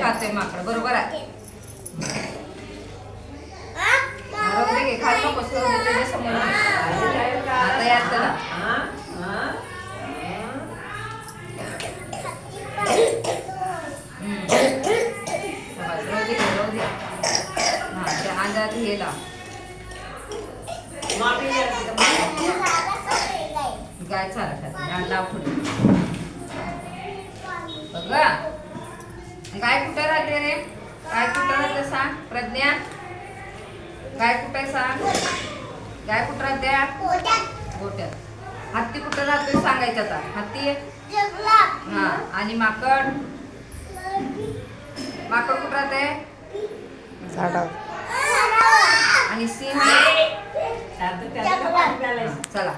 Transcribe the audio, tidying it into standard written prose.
खाते माकड बरोबर आहे. घे खात नकोस त्याच्या समोर आता यात त्याला अंदाज गेला गाय चालत पुढे बघा गाय कुठे राहते रे गाय कुठे राहते सांग प्रज्ञा गाय कुठे सांग गाय कुठे राहते गोट्यात हत्ती कुठे राहतोय सांगायचं आता हत्ती हा आणि माकड माकड कुठे राहते आणि सिंह चला